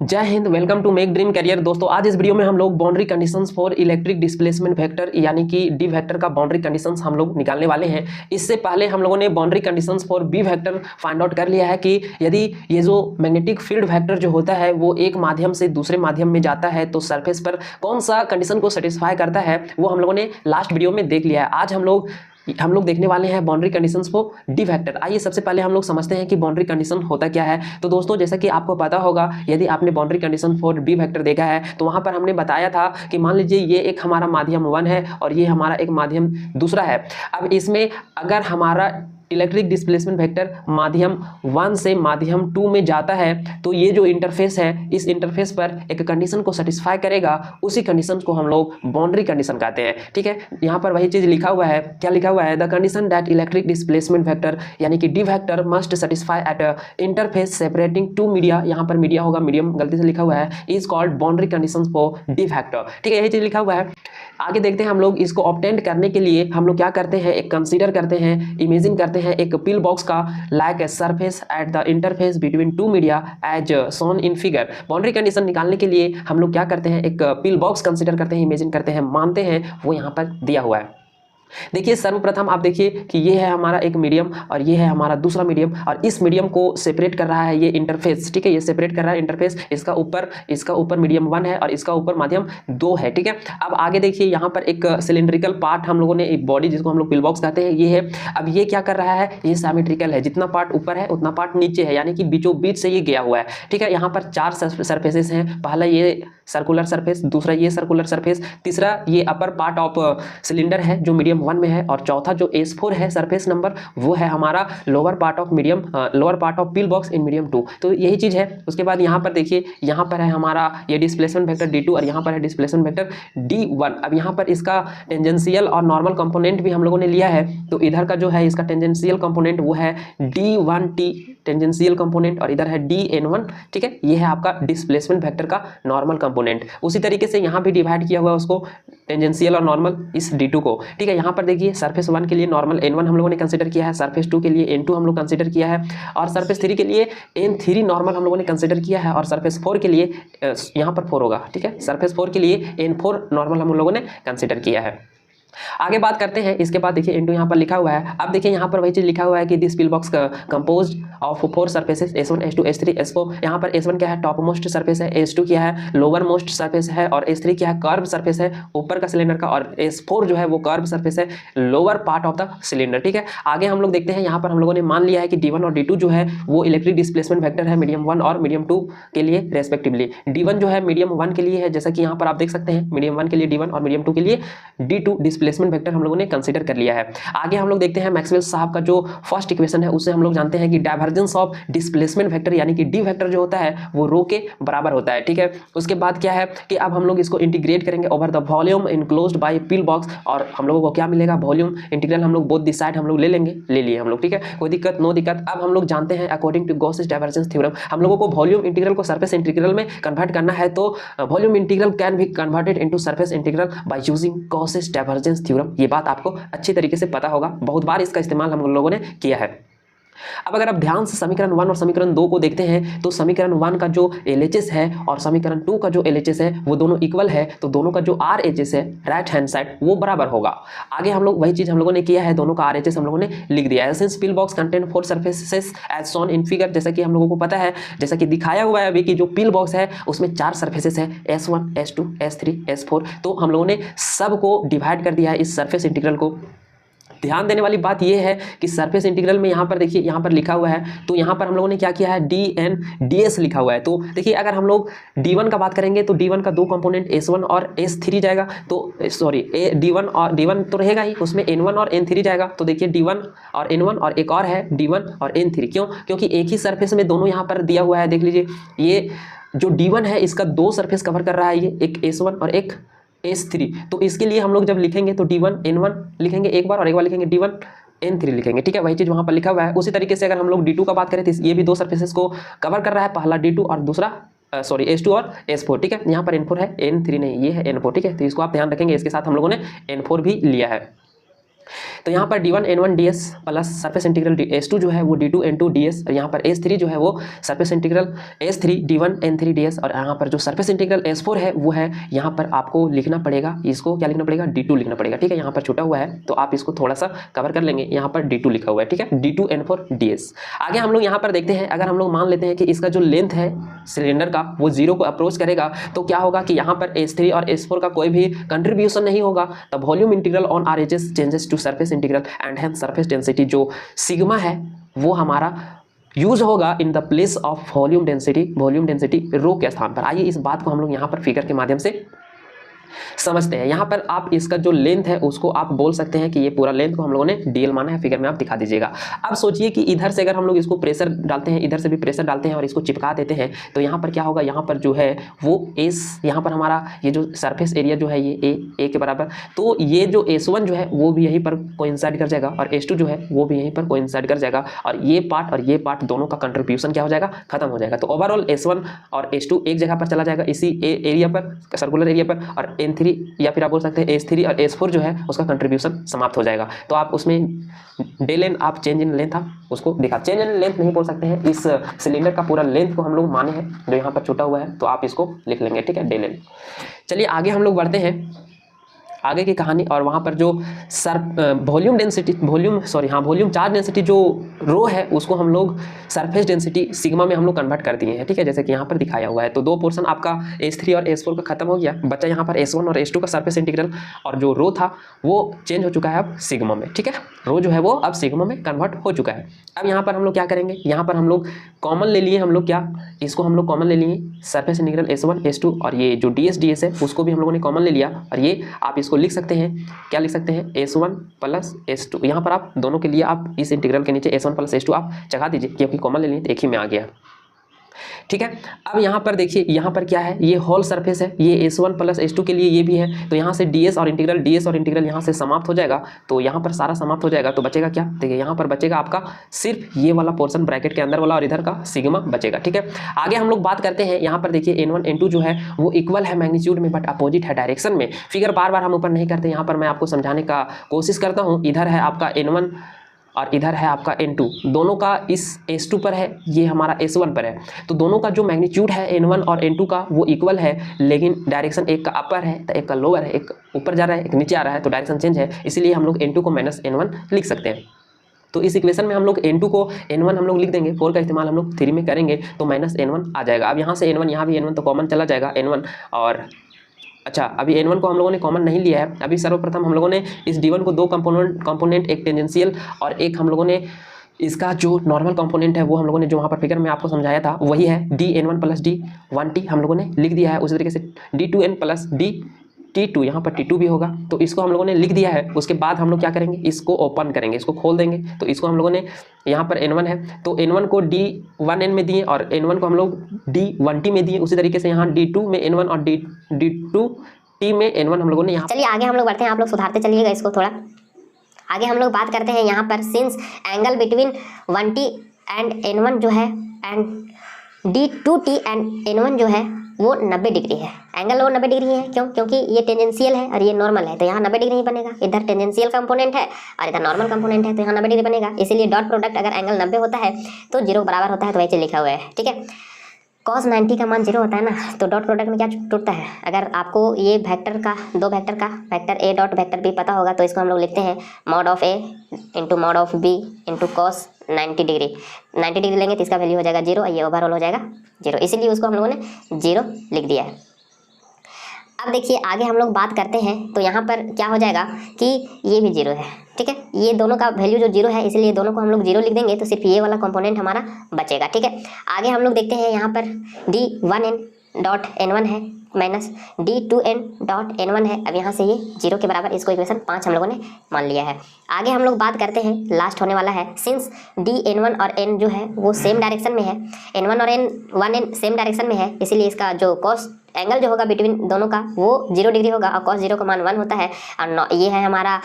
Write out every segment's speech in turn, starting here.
जय Hind. Welcome to Make Dream Career. दोस्तों आज इस वीडियो में हम लोग boundary conditions for electric displacement vector यानी कि डी वेक्टर का बाउंड्री कंडीशंस हम लोग निकालने वाले हैं। इससे पहले हम लोगों ने boundary conditions for B vector find out कर लिया है कि यदि ये जो मैग्नेटिक फील्ड वेक्टर जो होता है वो एक माध्यम से दूसरे माध्यम में जाता है तो सरफेस पर कौन सा कंडीशन को सेटिस्फाई करता है वो हम लोगों ने लास्ट वीडियो में देख लिया है। आज हम लोग देखने वाले हैं boundary conditions for D vector. आइए सबसे पहले हम लोग समझते हैं कि बाउंड्री कंडीशन होता क्या है। तो दोस्तों जैसा कि आपको पता होगा, यदि आपने boundary condition for B vector देखा है तो वहां पर हमने बताया था कि मान लीजिए ये एक हमारा माध्यम 1 है और ये हमारा एक माध्यम दूसरा है। अब इसमें अगर हमारा इलेक्ट्रिक डिस्प्लेसमेंट वेक्टर माध्यम 1 से माध्यम 2 में जाता है तो ये जो इंटरफेस है इस इंटरफेस पर एक कंडीशन को सेटिस्फाई करेगा, उसी कंडीशन को हम लोग बाउंड्री कंडीशन कहते हैं। ठीक है, यहाँ पर वही चीज लिखा हुआ है। क्या लिखा हुआ है? The condition that electric displacement vector यानी कि D vector must satisfy at interface separating two media, यहाँ पर मीडिया होगा, मीडियम गलती से लिखा हुआ है, is called boundary condition for D vector. ठीक है, यही चीज लिखा हुआ है। आगे देखते हैं हम लोग इसको ऑब्टेन करने के लिए हम लोग क्या करते हैं, एक कंसीडर करते हैं, इमेजिन करते हैं एक पिल बॉक्स का like a surface at the interface between two media as shown in figure. Boundary condition निकालने के लिए हम लोग क्या करते हैं, एक पिल बॉक्स कंसीडर करते हैं, इमेजिन करते हैं, मानते हैं वो यहाँ पर दिया हुआ है। देखिए सर्वप्रथम आप देखिए कि ये है हमारा एक मीडियम और ये है हमारा दूसरा मीडियम और इस मीडियम को सेपरेट कर रहा है ये इंटरफेस। ठीक है, ये सेपरेट कर रहा है इंटरफेस, इसका ऊपर मीडियम 1 है और इसका ऊपर माध्यम 2 है। ठीक है, अब आगे देखिए यहाँ पर एक सिलिंड्रिकल पार्ट हम लोगों ने, एक बॉडी जिसको हम लोग पिल बॉक्स कहते हैं, ये है। अब ये क्या कर रहा है, ये सिमेट्रिकल है, जितना पार्ट ऊपर है उतना पार्ट नीचे है, यानी कि बीचों बीच से ये गया हुआ है। ठीक है, यहाँ पर 4 सरफेसेस हैं, पहला ये सर्कुलर सरफेस, दूसरा ये सर्कुलर सरफेस, तीसरा ये अपर पार्ट ऑफ सिलेंडर है जो मीडियम 1 में है और चौथा जो S4 है सरफेस नंबर वो है हमारा lower part of pill box in medium 2। तो यही चीज है। उसके बाद यहाँ पर देखिए, यहाँ पर है हमारा ये डिस्प्लेसमेंट वेक्टर D2 और यहाँ पर है डिस्प्लेसमेंट वेक्टर D1। अब यहाँ पर इसका टेंजेंशियल और नॉर्मल कंपोनेंट भी हम लोगों ने लिया है, तो इधर का जो है इसका टेंजेंशियल कंपोनेंट वो है D1T टेंजेंशियल कंपोनेंट और इधर है DN1। ठीक है, ये है आपका डिस्प्लेसमेंट वेक्टर का नॉर्मल कंपोनेंट। उसी तरीके से यहाँ भी डिवाइड किया हुआ है उसको, टेंजेंशियल और नॉर्मल इस D2 को। ठीक है, यहाँ पर देखिए सरफेस 1 के लिए नॉर्मल N1 हम लोगों ने कंसीडर किया है, सरफेस 2 के लिए N2 हम लोग कंसीडर किया है और सरफेस 3 के लिए N3 नॉर्मल हम लोगों ने कंसीडर किया है और सरफेस 4 के लिए यहाँ पर 4 होगा। ठीक है, सरफेस 4 के लिए N4 नॉर्मल हम लोगों ने कंसीडर किया है। आगे बात करते हैं, इसके बाद देखिए N2 यहाँ पर लिखा हुआ है। अब देखिए यहाँ पर वही चीज लिखा हुआ है कि this pill box composed of 4 surfaces S1 S2 S3 S4। यहाँ पर S1 क्या है, टॉप मोस्ट सरफेस है, S2 क्या है, लोअर मोस्ट सरफेस है और S3 क्या है, कर्व सरफेस है ऊपर का सिलेंडर का और S4 जो है वो कर्व सरफेस है, lower part of the cylinder. ठीक है, आगे हम लोग देखते हैं, यहाँ पर हम लोगों ने मान लिया है कि D1 और D2 जो है वो इलेक्ट्रिक डिस्प्लेसमेंट वेक्टर है मीडियम 1 और मीडियम 2 के लिए रेस्पेक्टिवली। D1 जो है मीडियम 1 के लिए है, जैसा कि यहाँ पर आप देख सकते हैं, मीडियम 1 के लिए D1 और मीडियम 2 के लिए D2 डिस्प्लेसमेंट वेक्टर हम लोगों ने कंसीडर कर लिया है। आगे हम लोग देखते हैं मैक्सवेल साहब का जो फर्स्ट इक्वेशन है उससे हम लोग जानते हैं कि डाइवर्जेंस ऑफ डिस्प्लेसमेंट वेक्टर यानी कि डी वेक्टर जो होता है वो रो के बराबर होता है। ठीक है, उसके बाद क्या है कि अब हम लोग इसको इंटीग्रेट करेंगे over the volume enclosed bye pill box और हम लोगों को क्या मिलेगा, वॉल्यूम इंटीग्रल हम लोग बोथ दिस साइड हम लोग ले लिए हम लोग। ठीक है, कोई दिक्कत नो दिक्कत। अब हम लोग जानते हैं according to Gauss's divergence theorem हम लोगों को वॉल्यूम इंटीग्रल को सरफेस इंटीग्रल में कन्वर्ट करना है, तो volume integral can be converted into surface integral by using Gauss's divergence theorem. ये बात आपको अच्छी तरीके से पता होगा, बहुत बार इसका इस्तेमाल हम लोगों ने किया है। अब अगर आप ध्यान से समीकरण 1 और समीकरण 2 को देखते हैं तो समीकरण 1 का जो LHS है और समीकरण 2 का जो LHS है वो दोनों इक्वल है, तो दोनों का जो RHS है राइट हैंड साइड वो बराबर होगा। आगे हम लोग वही चीज हम लोगों ने किया है, दोनों का RHS हम लोगों ने लिख दिया है। Since pill box contain 4 surfaces as shown in figure, जैसा कि हम लोगों को पता है, जैसा कि दिखाया हुआ है अभी कि जो पिल बॉक्स है उसमें 4 सरफेसेस है, S1 S2 S3 S4। तो हम लोगों ने सबको डिवाइड कर दिया है इस सरफेस इंटीग्रल को। ध्यान देने वाली बात यह है कि सरफेस इंटीग्रल में यहाँ पर देखिए, यहाँ पर लिखा हुआ है, तो यहाँ पर हम लोगों ने क्या किया है, DN/DS लिखा हुआ है। तो देखिए अगर हम लोग D1 का बात करेंगे तो D1 का 2 कंपोनेंट S1 और S3 जाएगा, तो सॉरी D1 तो रहेगा ही, उसमें N1 और N3 जाएगा। तो देखिए D1 और N1 और एक और है D1 और N3। क्यों? क्योंकि एक ही सरफेस में दोनों यहाँ पर दिया हुआ है। देख लीजिए ये जो D1 है इसका 2 सरफेस कवर कर रहा है, ये एक S1 और एक S3। तो इसके लिए हम लोग जब लिखेंगे तो D1 N1 लिखेंगे एक बार और एक बार लिखेंगे D1 N3 लिखेंगे। ठीक है, वही चीज वहां पर लिखा हुआ है। उसी तरीके से अगर हम लोग D2 का बात करें तो ये भी 2 सरफेसेस को कवर कर रहा है, पहला D2 और दूसरा S2 और S4। ठीक है, यहाँ पर N4 है, N3 नहीं, ये है N4। ठीक है, तो इसको आप ध्यान रखेंगे, इसके साथ हम लोगों ने N4 भी लिया है। तो यहाँ पर d1 n1 ds plus surface integral s2 जो है वो d2 n2 ds, और यहाँ पर s3 जो है वो surface integral s3 d1 n3 ds, और यहाँ पर जो सरफेस इंटीग्रल s4 है वो है यहाँ पर आपको लिखना पड़ेगा, इसको क्या लिखना पड़ेगा, d2 लिखना पड़ेगा। ठीक है, यहाँ पर छूटा हुआ है तो आप इसको थोड़ा सा कवर कर लेंगे, यहाँ पर d2 लिखा हुआ है। ठीक है, d2 n4 ds। आगे हम लोग यहाँ पर देखते हैं, अगर हम लोग मान लेते हैं कि इसका जो लेंथ है सिलेंडर का वो 0 को अप्रोच करेगा, तो क्या होगा कि यहाँ पर s3 और s4 का कोई भी कंट्रीब्यूशन नहीं होगा। The volume integral on RHS changes to surface integral and hence surface density, जो सिग्मा है वो हमारा यूज होगा in the place of volume density rho के स्थान पर। आइए इस बात को हम लोग यहाँ पर फिगर के माध्यम से समझते हैं। यहाँ पर आप इसका जो लेंथ है उसको आप बोल सकते हैं कि ये पूरा लेंथ को हम लोगों ने dl माना है, फिगर में आप दिखा दीजिएगा। अब सोचिए कि इधर से अगर हम लोग इसको प्रेशर डालते हैं, इधर से भी प्रेशर डालते हैं और इसको चिपका देते हैं, तो यहाँ पर क्या होगा, यहाँ पर जो है वो यहाँ पर हमारा ये जो सरफेस एरिया जो है ये a के बराबर, तो ये जो s1 जो है वो भी यहीं पर कोइंसाइड कर जाएगा और s2 जो है वो भी यहीं पर कोइंसाइड कर जाएगा, और ये पार्ट दोनों का कंट्रीब्यूशन क्या हो जाएगा, खत्म हो जाएगा। तो ओवरऑल s1 और s2 एक जगह पर चला जाएगा इसी एरिया पर, सर्कुलर एरिया पर, और n3 या फिर आप बोल सकते हैं s3 और s4 जो है उसका कंट्रीब्यूशन समाप्त हो जाएगा। तो आप उसमें डेल एन आप चेंज इन लेंथ आप उसको दिखा, चेंज इन लेंथ नहीं बोल सकते हैं, इस सिलेंडर का पूरा लेंथ को हम लोग माने हैं जो यहाँ पर छूटा हुआ है, तो आप इसको लिख लेंगे। ठीक है, डेल एन। चलिए आगे हम लोग बढ़ते हैं, आगे की कहानी। और वहाँ पर जो वॉल्यूम चार्ज डेंसिटी जो रो है उसको हम लोग सरफेस डेंसिटी सिग्मा में हम लोग कन्वर्ट कर दिए हैं। ठीक है, जैसे कि यहाँ पर दिखाया हुआ है। तो दो पोर्शन आपका s3 और s4 का खत्म हो गया, बच्चा यहाँ पर s1 और s2 का सरफेस इंटीग्रल, और जो रो था वो चेंज हो चुका है अब सिग्मा में। ठीक है, रो जो है वो अब सिग्मा में कन्वर्ट हो चुका है। अब यहाँ पर हम लोग क्या करेंगे, यहाँ पर हम लोग कॉमन ले लिए, हम लोग क्या, इसको हम लोग कॉमन ले लिए सरफेस इंटीग्रल s1 s2, और ये जो ds है उसको भी हम लोगों ने कॉमन ले लिया, और ये आप इसको लिख सकते हैं, क्या लिख सकते हैं, s1 प्लस s2। यहाँ पर आप दोनों के लिए आप इस इंटीग्रल के नीचे s1 प्लस s2 आप चढ़ा दीजिए, क्योंकि कॉमन ले लिए तो एक ही में आ गया। ठीक है, अब यहाँ पर देखिए, यहाँ पर क्या है, ये होल सरफेस है, ये s1 प्लस s2 के लिए ये भी है, तो यहाँ से ds और इंटीग्रल यहाँ से समाप्त हो जाएगा, तो यहाँ पर सारा समाप्त हो जाएगा। तो बचेगा क्या, देखिए यहाँ पर बचेगा आपका सिर्फ ये वाला पोर्शन ब्रैकेट के अंदर वाला, और इधर का सिग्मा बचेगा। ठीक है, आगे हम लोग बात करते हैं। यहाँ पर देखिए n1 n2 जो है वो इक्वल है मैग्नीट्यूड में बट अपोजिट है डायरेक्शन में। फिगर बार बार हम ऊपर नहीं करते, यहाँ पर मैं आपको समझाने का कोशिश करता हूँ। इधर है आपका n1 और इधर है आपका n2, दोनों का इस s2 पर है, ये हमारा s1 पर है, तो दोनों का जो मैग्नीट्यूड है n1 और n2 का वो इक्वल है, लेकिन डायरेक्शन एक का अपर है तो एक का लोअर है, एक ऊपर जा रहा है एक नीचे आ रहा है, तो डायरेक्शन चेंज है, इसीलिए हम लोग n2 को माइनस n1 लिख सकते हैं। तो इस इक्वेशन में हम लोग n2 को n1 हम लोग लिख देंगे, 4 का इस्तेमाल हम लोग 3 में करेंगे तो माइनस n1 आ जाएगा। अब यहाँ से n1, यहाँ भी n1 तो कॉमन चला जाएगा n1, और अच्छा अभी n1 को हम लोगों ने कॉमन नहीं लिया है। अभी सर्वप्रथम हम लोगों ने इस d1 को दो कंपोनेंट, एक टेंजेंशियल और एक हम लोगों ने इसका जो नॉर्मल कंपोनेंट है वो हम लोगों ने जो वहाँ पर फिगर में आपको समझाया था वही है dn1 प्लस d1t हम लोगों ने लिख दिया है। उसी तरीके से d2n प्लस dt2, यहाँ पर t2 भी होगा, तो इसको हम लोगों ने लिख दिया है। उसके बाद हम लोग क्या करेंगे, इसको ओपन करेंगे, इसको खोल देंगे, तो इसको हम लोगों ने यहाँ पर n1 है तो n1 को d1n में दिए और n1 को हम लोग d1t में दिए। उसी तरीके से यहाँ d2 में n1 और d2t में n1 हम लोगों ने यहाँ। चलिए आगे हम लोग बढ़ते हैं, आप लोग सुधारते चलिएगा इसको थोड़ा। आगे हम लोग बात करते हैं यहाँ पर since angle between 1t and n1 जो है एंड d2t एंड n1 जो है वो 90 डिग्री है। एंगल वो 90 डिग्री है, क्यों, क्योंकि ये टेंजेंशियल है और ये नॉर्मल है, तो यहाँ 90 डिग्री नहीं बनेगा। इधर टेंजेंशियल कंपोनेंट है और इधर नॉर्मल कंपोनेंट है, तो यहाँ 90 डिग्री बनेगा। इसीलिए डॉट प्रोडक्ट अगर एंगल 90 होता है तो 0 बराबर होता है, तो वैसे लिखा हुआ है। ठीक है, cos 90 का मान 0 होता है ना, तो डॉट प्रोडक्ट में क्या टूटता है। अगर आपको ये वेक्टर का, दो वेक्टर का vector a dot vector b पता होगा तो इसको हम लोग लिखते हैं mod of a into mod of b into cos 90 degree. 90 degree लेंगे तो इसका वैल्यू हो जाएगा 0 और ये ओवरऑल हो जाएगा 0, इसीलिए उसको हम लोगों ने 0 लिख दिया है। अब देखिए आगे हम लोग बात करते हैं, तो यहाँ पर क्या हो जाएगा कि ये भी 0 है। ठीक है, ये दोनों का वैल्यू जो 0 है, इसलिए दोनों को हम लोग 0 लिख देंगे, तो सिर्फ ये वाला कंपोनेंट हमारा बचेगा। ठीक है, आगे हम लोग देखते हैं यहाँ पर d1n डॉट n1 है माइनस d2n डॉट n1 है। अब यहाँ से ये 0 के बराबर, इसको इक्वेशन 5 हम लोगों ने मान लिया है। आगे हम लोग बात करते हैं, लास्ट होने वाला है, सिंस dn1 और n जो है वो सेम डायरेक्शन में है, n1 और n1n सेम डायरेक्शन में है, इसीलिए इसका जो कॉस एंगल जो होगा बिटवीन दोनों का वो 0 डिग्री होगा और cos 0 का मान 1 होता है। और ये है हमारा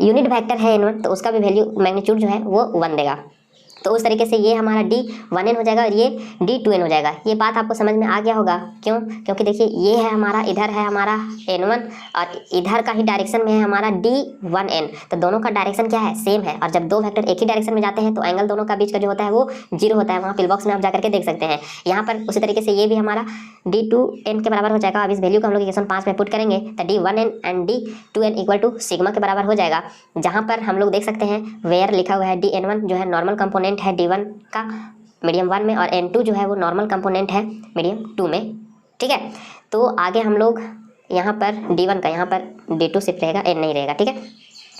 यूनिट वेक्टर है n1, तो उसका भी वैल्यू मैग्नीट्यूड जो है वो 1 देगा। तो उस तरीके से ये हमारा D1n हो जाएगा और ये D2n हो जाएगा। ये बात आपको समझ में आ गया होगा। क्यों? क्योंकि देखिए ये है हमारा, इधर है हमारा n1 और इधर का ही डायरेक्शन में है हमारा D1n। तो दोनों का डायरेक्शन क्या है? सेम है। और जब दो वेक्टर एक ही डायरेक्शन में जाते हैं तो एंगल दोनों का बीच का जो होता है वो 0 होता है। वहाँ पिल बॉक्स में आप जाकर के देख सकते हैं। यहाँ पर उसी तरीके से ये भी हमारा D2n के बराबर हो जाएगा। अब इस वैल्यू को हम लोग इक्वेशन 5 में पुट करेंगे तो D1n and D2n equal to sigma के बराबर हो जाएगा। जहाँ पर हम लोग देख सकते हैं वेयर लिखा हुआ है DN1 जो है नॉर्मल कंपोनेंट है D1 का मीडियम 1 में, और N2 जो है वो नॉर्मल कंपोनेंट है मीडियम 2 में। ठीक है, तो आगे हम लोग यहाँ पर D1 का, यहाँ पर D2 सिर्फ रहेगा, N नहीं रहेगा। ठीक है,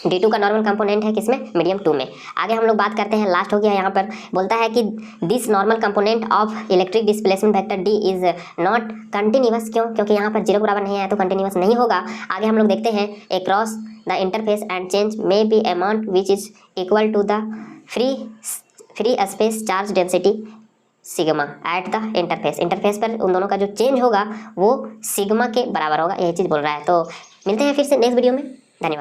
D2 का नॉर्मल कंपोनेंट है किसमें? मीडियम 2 में। आगे हम लोग बात करते हैं, लास्ट हो गया यहाँ पर, बोलता है कि this normal component of electric displacement vector D is not continuous. क्यों? क्योंकि यहाँ पर 0 बराबर नहीं है तो कंटिन्यूअस नहीं होगा। आगे हम लोग देखते हैं across the interface and change may be amount which is equal to the free space charge density sigma at the interface. Interface पर उन दोनों का जो चेंज होगा वो सिग्मा के बराबर होगा, यही चीज़ बोल रहा है। तो मिलते हैं फिर से नेक्स्ट वीडियो में।